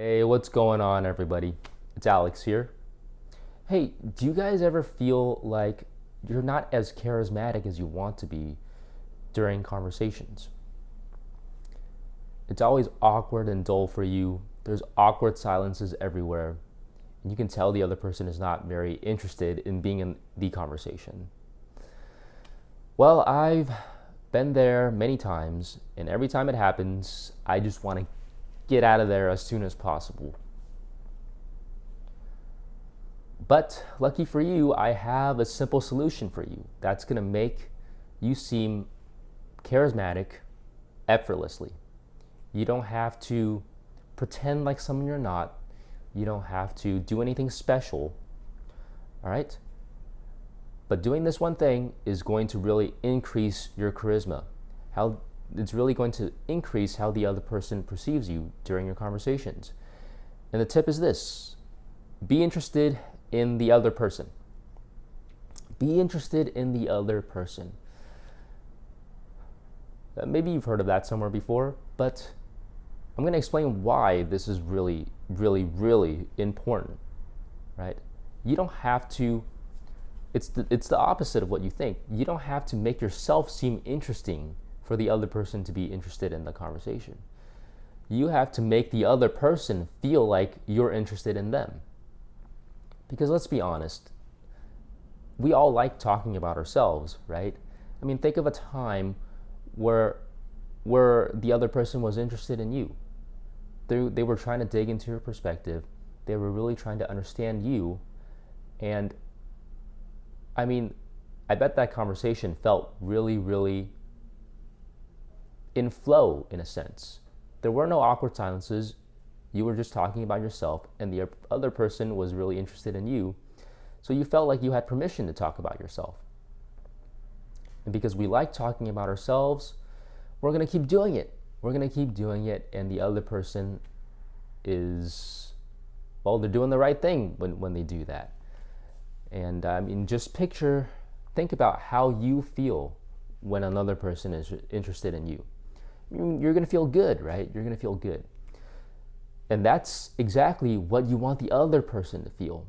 Hey, what's going on, everybody? It's Alex here. Hey, do you guys ever feel like you're not as charismatic as you want to be during conversations? It's always awkward and dull for you. There's awkward silences everywhere, and you can tell the other person is not very interested in being in the conversation. Well, I've been there many times, and every time it happens, I just want to get out of there as soon as possible. But lucky for you, I have a simple solution for you that's going to make you seem charismatic effortlessly. You don't have to pretend like someone you're not. You don't have to do anything special. All right? But doing this one thing is going to really increase your charisma. How it's really going to increase how the other person perceives you during your conversations. And the tip is this: be interested in the other person. Be interested in the other person. Maybe you've heard of that somewhere before, but I'm going to explain why this is really, really, really important, right? You don't have to, it's the opposite of what you think. You don't have to make yourself seem interesting for the other person to be interested in the conversation. You have to make the other person feel like you're interested in them. Because let's be honest, we all like talking about ourselves, right? I mean, think of a time where the other person was interested in you. They were trying to dig into your perspective. They were really trying to understand you. And I mean, I bet that conversation felt really, really in flow, in a sense. There were no awkward silences. You were just talking about yourself, and the other person was really interested in you. So you felt like you had permission to talk about yourself. And because we like talking about ourselves, we're going to keep doing it. We're going to keep doing it, and the other person is, well, they're doing the right thing when they do that. And I mean, just think about how you feel when another person is interested in you. You're going to feel good, right? You're going to feel good. And that's exactly what you want the other person to feel.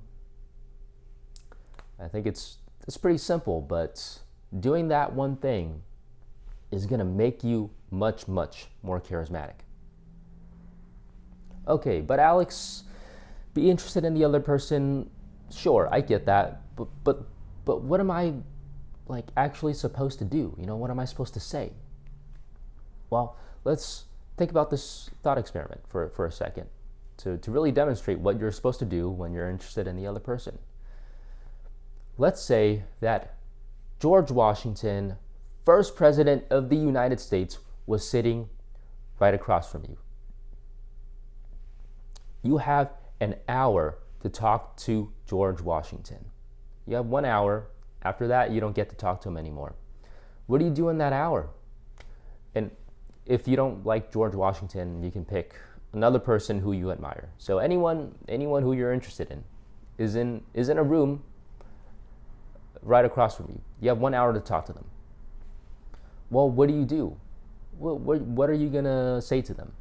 I think it's pretty simple, but doing that one thing is going to make you much, much more charismatic. Okay, but Alex, be interested in the other person. Sure, I get that. But what am I like actually supposed to do? What am I supposed to say? Well, let's think about this thought experiment for a second to really demonstrate what you're supposed to do when you're interested in the other person. Let's say that George Washington, first president of the United States, was sitting right across from you. You have an hour to talk to George Washington. You have 1 hour. After that, you don't get to talk to him anymore. What do you do in that hour? And if you don't like George Washington, you can pick another person who you admire. So anyone who you're interested in is in a room right across from you. You have 1 hour to talk to them. Well, what do you do? What are you gonna say to them?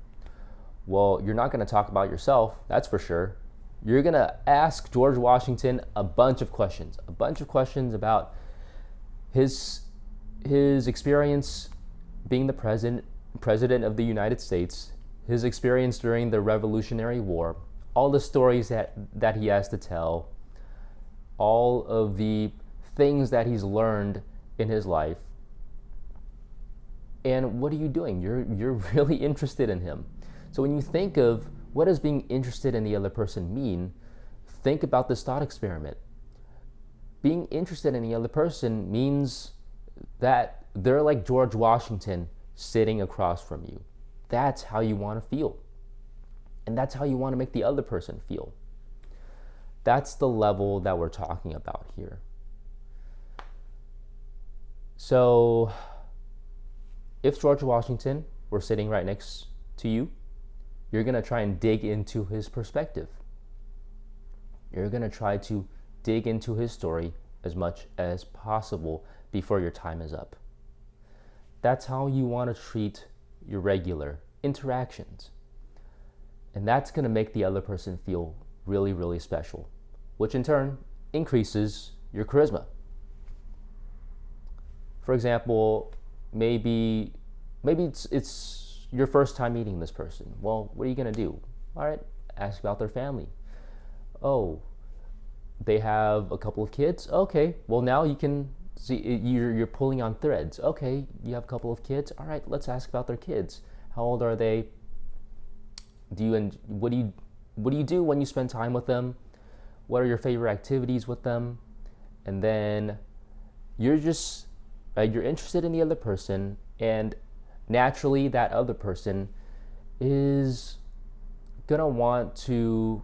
Well, you're not gonna talk about yourself, that's for sure. You're gonna ask George Washington a bunch of questions about his experience being the president of the United States, his experience during the Revolutionary War, all the stories that he has to tell, all of the things that he's learned in his life. And what are you doing? You're really interested in him. So when you think of what does being interested in the other person mean, think about this thought experiment. Being interested in the other person means that they're like George Washington sitting across from you. That's how you want to feel. And that's how you want to make the other person feel. That's the level that we're talking about here. So, if George Washington were sitting right next to you, you're going to try and dig into his perspective. You're going to try to dig into his story as much as possible before your time is up. That's how you want to treat your regular interactions. And that's going to make the other person feel really, really special, which in turn increases your charisma. For example, maybe it's your first time meeting this person. Well, what are you going to do? All right, ask about their family. Oh, they have a couple of kids? Okay, well, now you can see you're pulling on threads. Okay, you have a couple of kids? All right, let's ask about their kids. How old are they? What do you do when you spend time with them? What are your favorite activities with them? And then you're just you're interested in the other person, and naturally that other person is gonna want to.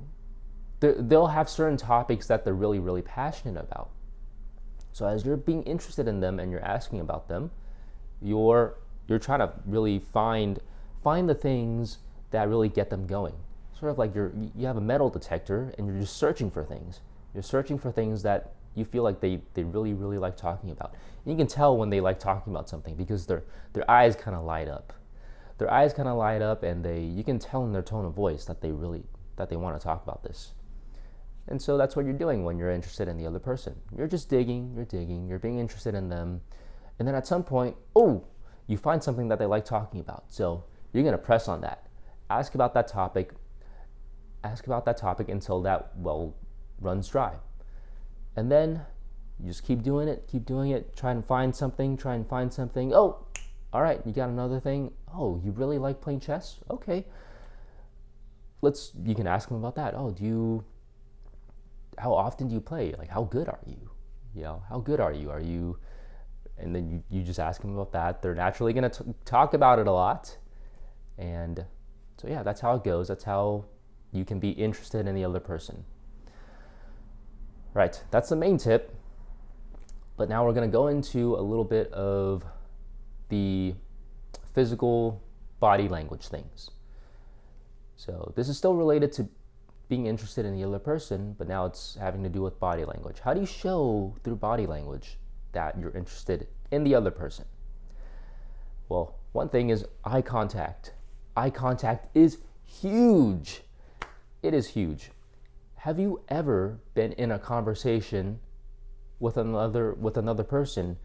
They'll have certain topics that they're really, really passionate about. So as you're being interested in them and you're asking about them, you're trying to really find the things that really get them going. Sort of like you have a metal detector and you're just searching for things. You're searching for things that you feel like they really, really like talking about. And you can tell when they like talking about something because their eyes kind of light up. Their eyes kind of light up, and you can tell in their tone of voice that they want to talk about this. And so that's what you're doing when you're interested in the other person. You're just digging, you're being interested in them. And then at some point, you find something that they like talking about. So you're going to press on that. Ask about that topic until that well runs dry. And then you just keep doing it, try and find something. Oh, all right, you got another thing. Oh, you really like playing chess? Okay. You can ask them about that. Oh, how often do you play? Like, how good are you? How good are you? And then you just ask them about that. They're naturally going to talk about it a lot. And so, yeah, that's how it goes. That's how you can be interested in the other person. Right, that's the main tip. But now we're going to go into a little bit of the physical body language things. So this is still related to being interested in the other person, but now it's having to do with body language. How do you show through body language that you're interested in the other person? Well, one thing is eye contact. Eye contact is huge. It is huge. Have you ever been in a conversation with another person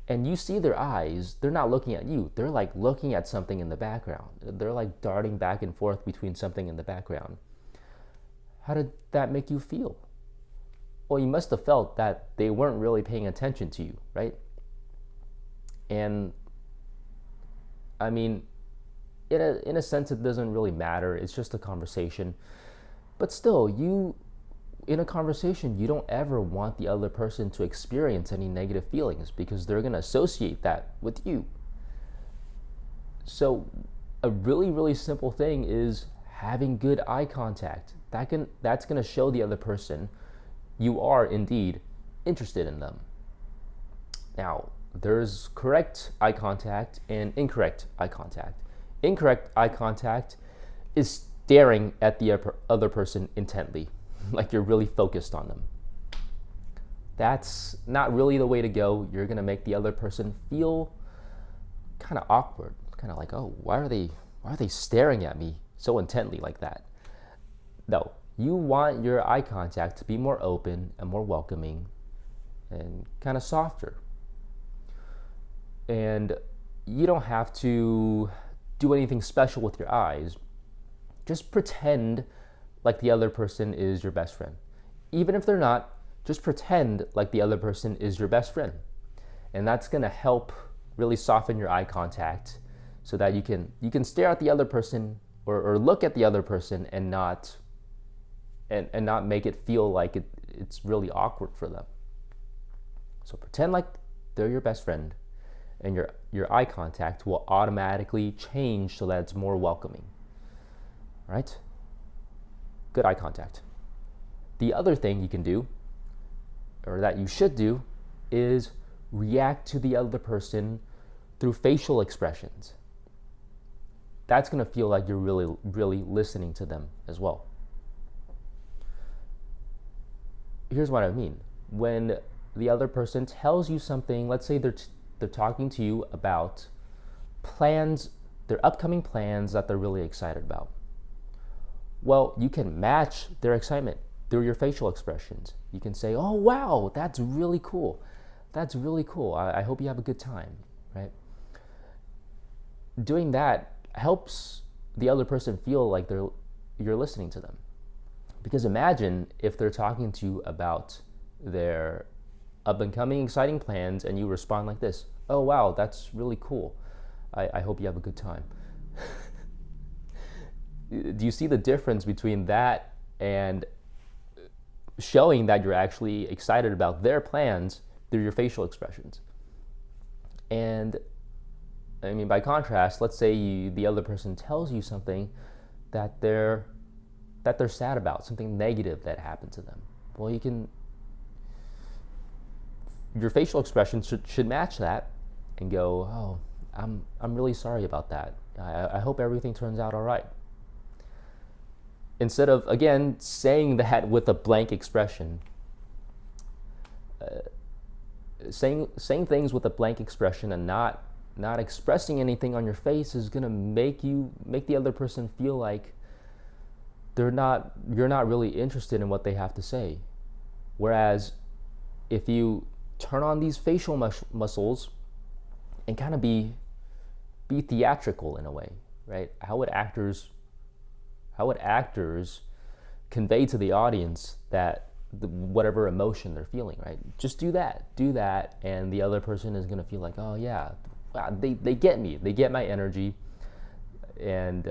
and you see their eyes, they're not looking at you, they're like looking at something in the background. They're like darting back and forth between something in the background. How did that make you feel? Well, you must have felt that they weren't really paying attention to you, right? And I mean, in a sense, it doesn't really matter. It's just a conversation. But still, in a conversation, you don't ever want the other person to experience any negative feelings because they're going to associate that with you. So a really, really simple thing is having good eye contact. That's going to show the other person you are indeed interested in them. Now, there's correct eye contact and incorrect eye contact. Incorrect eye contact is staring at the other person intently, like you're really focused on them. That's not really the way to go. You're going to make the other person feel kind of awkward, kind of like, oh, why are they staring at me so intently like that? No, you want your eye contact to be more open and more welcoming and kind of softer. And you don't have to do anything special with your eyes. Just pretend like the other person is your best friend. Even if they're not, just pretend like the other person is your best friend. And that's going to help really soften your eye contact so that you can stare at the other person or look at the other person and not make it feel like it's really awkward for them. So pretend like they're your best friend, and your eye contact will automatically change so that it's more welcoming. Right? Good eye contact. The other thing you can do, or that you should do, is react to the other person through facial expressions. That's going to feel like you're really, really listening to them as well. Here's what I mean. When the other person tells you something, let's say they're talking to you about plans, their upcoming plans that they're really excited about. Well, you can match their excitement through your facial expressions. You can say, "Oh, wow, that's really cool. That's really cool. I hope you have a good time," right? Doing that helps the other person feel like you're listening to them. Because imagine if they're talking to you about their up and coming exciting plans and you respond like this: "Oh, wow, that's really cool. I hope you have a good time." Do you see the difference between that and showing that you're actually excited about their plans through your facial expressions? And I mean, by contrast, let's say the other person tells you something that they're sad about, something negative that happened to them. Well, your facial expressions should match that and go, "Oh, I'm really sorry about that. I hope everything turns out all right." Instead of, again, saying that with a blank expression, saying things with a blank expression and not expressing anything on your face is gonna make the other person feel like you're not really interested in what they have to say. Whereas if you turn on these facial muscles and kind of be theatrical in a way, right? How would actors convey to the audience that whatever emotion they're feeling, right? Just do that, and the other person is gonna feel like, "Oh yeah, wow, they get me, they get my energy, and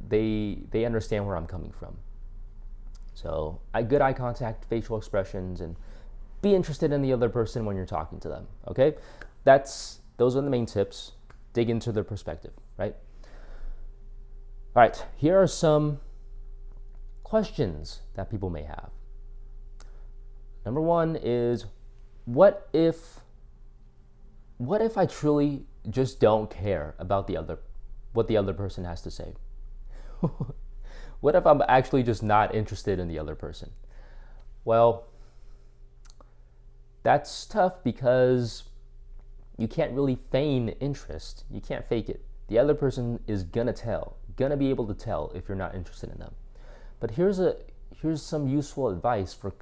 they understand where I'm coming from." So good eye contact, facial expressions, and be interested in the other person when you're talking to them. Okay, those are the main tips. Dig into their perspective, right? All right, here are some questions that people may have. Number one is, what if I truly just don't care about what the other person has to say? What if I'm actually just not interested in the other person? Well, that's tough because you can't really feign interest. You can't fake it. The other person is gonna be able to tell if you're not interested in them. But here's some useful advice for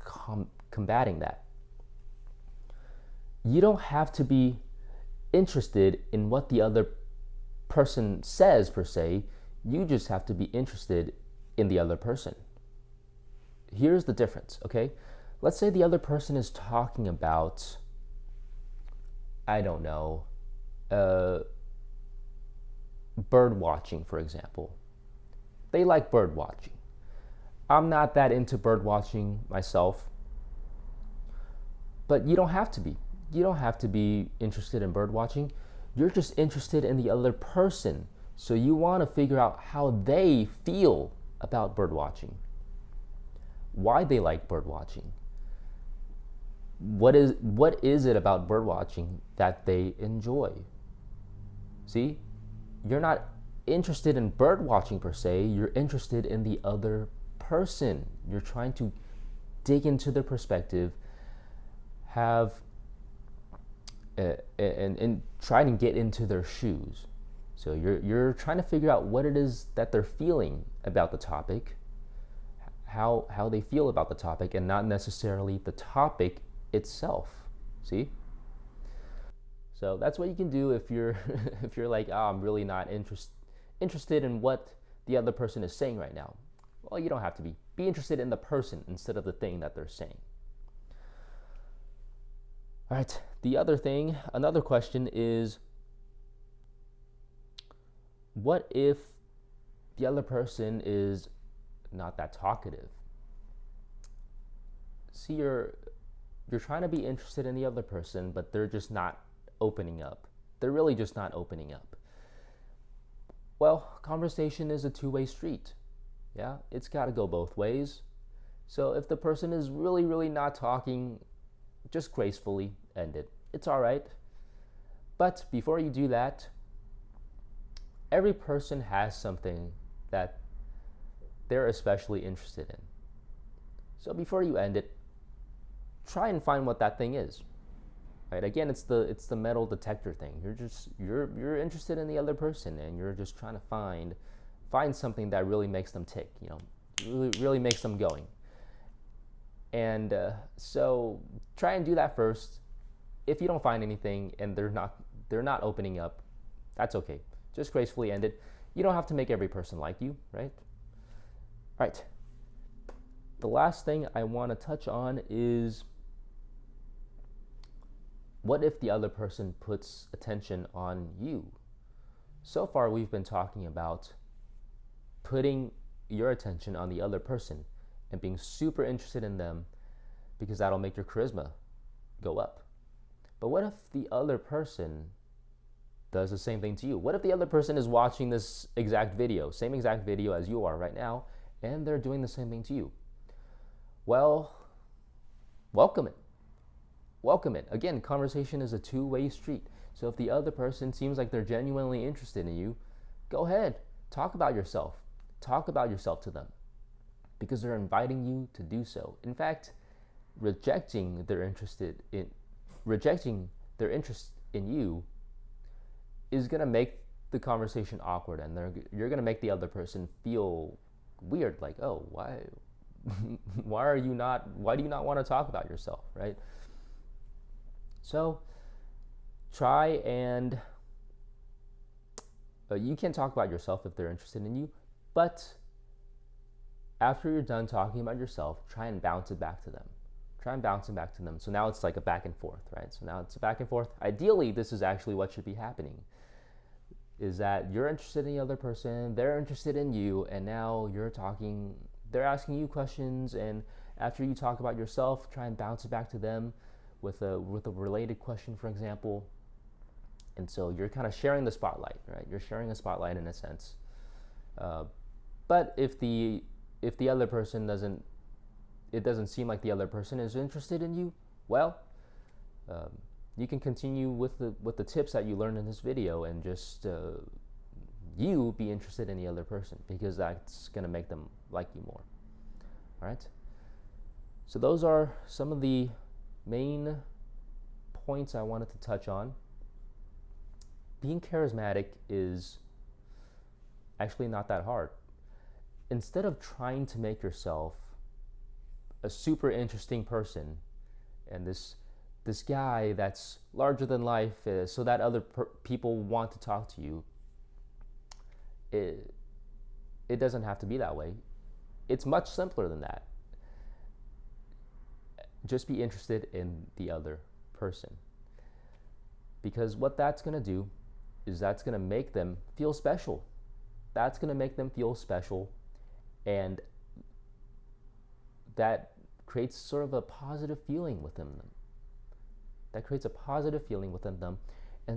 combating that. You don't have to be interested in what the other person says per se. You just have to be interested in the other person. Here's the difference, okay? Let's say the other person is talking about, I don't know, bird watching, for example. They like bird watching. I'm not that into bird watching myself, but you don't have to be. You don't have to be interested in bird watching. You're just interested in the other person. So you want to figure out how they feel about bird watching, why they like bird watching. What is it about bird watching that they enjoy? See, you're not interested in bird watching per se. You're interested in the other person. You're trying to dig into their perspective, and try to get into their shoes. So you're trying to figure out what it is that they're feeling about the topic, how they feel about the topic, and not necessarily the topic itself. See? So that's what you can do if you're if you're like, "Oh, I'm really not interested in what the other person is saying right now." Well, you don't have to be. Be interested in the person instead of the thing that they're saying. All right. Another question is, what if the other person is not that talkative? See, you're trying to be interested in the other person, but they're just not opening up. They're really just not opening up. Well, conversation is a two-way street. Yeah, it's got to go both ways. So if the person is really, really not talking, just gracefully end it. It's all right. But before you do that, every person has something that they're especially interested in. So before you end it, try and find what that thing is. Right? Again, it's the metal detector thing. You're interested in the other person, and you're just trying to find something that really makes them tick. really makes them going. And so try and do that first. If you don't find anything and they're not opening up, that's okay. Just gracefully end it. You don't have to make every person like you, right? All right. The last thing I want to touch on is, what if the other person puts attention on you? So far, we've been talking about putting your attention on the other person and being super interested in them, because that'll make your charisma go up. But what if the other person does the same thing to you? What if the other person is watching this exact video, same exact video as you are right now, and they're doing the same thing to you? Well, welcome it. Welcome it. Again, conversation is a two-way street. So if the other person seems like they're genuinely interested in you, go ahead, talk about yourself. Talk about yourself to them, because they're inviting you to do so. In fact, rejecting their interest in you is going to make the conversation awkward, and you're going to make the other person feel weird, like, oh, why why do you not want to talk about yourself, right? So try and you can talk about yourself if they're interested in you, but after you're done talking about yourself, try and bounce it back to them. So now it's like a back and forth, right? So now it's a back and forth. Ideally, this is actually what should be happening, is that you're interested in the other person, they're interested in you, and now they're asking you questions, and after you talk about yourself, try and bounce it back to them with a related question, for example. And so you're kind of sharing the spotlight, right? You're sharing a spotlight in a sense. But if the other person doesn't seem like the other person is interested in you, well, you can continue with the tips that you learned in this video, and just you be interested in the other person, because that's going to make them like you more. All right. So those are some of the main points I wanted to touch on. Being charismatic is actually not that hard. Instead of trying to make yourself a super interesting person and this guy that's larger than life, so that other people want to talk to you, it doesn't have to be that way. It's much simpler than that. Just be interested in the other person, because what that's going to do is that's going to make them feel special. And that creates sort of a positive feeling within them. And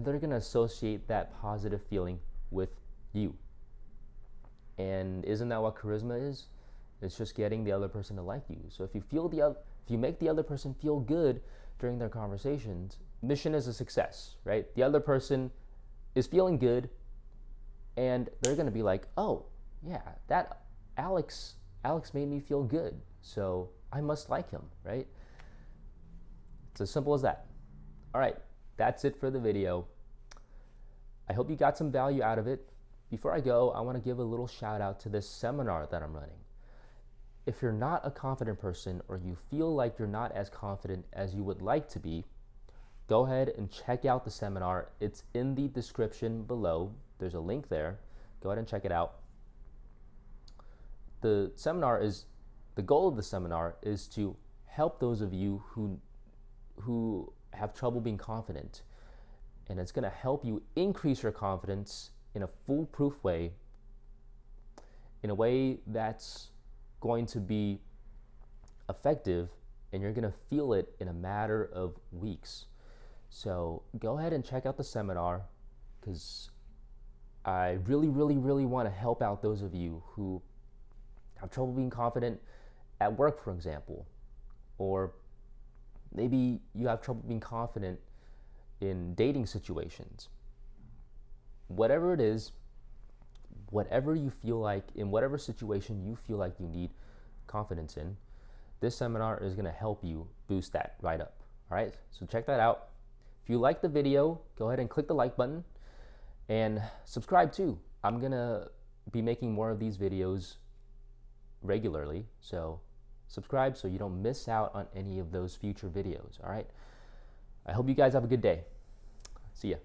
they're going to associate that positive feeling with you. And isn't that what charisma is? It's just getting the other person to like you. So if you make the other person feel good during their conversations, mission is a success, right? The other person is feeling good, and they're going to be like, oh yeah, that Alex made me feel good, so I must like him, right? It's as simple as that. All right, that's it for the video. I hope you got some value out of it. Before I go, I want to give a little shout out to this seminar that I'm running. If you're not a confident person, or you feel like you're not as confident as you would like to be, go ahead and check out the seminar. It's in the description below. There's a link there. Go ahead and check it out. The goal of the seminar is to help those of you who have trouble being confident. And it's going to help you increase your confidence in a foolproof way, in a way that's going to be effective, and you're going to feel it in a matter of weeks. So go ahead and check out the seminar, because I really, really, really want to help out those of you who have trouble being confident at work, for example, or maybe you have trouble being confident in dating situations. Whatever it is, whatever you feel like, in whatever situation you feel like you need confidence in, this seminar is going to help you boost that right up. All right, so check that out. If you like the video, go ahead and click the like button and subscribe too. I'm going to be making more of these videos regularly. So subscribe so you don't miss out on any of those future videos. All right. I hope you guys have a good day. See ya.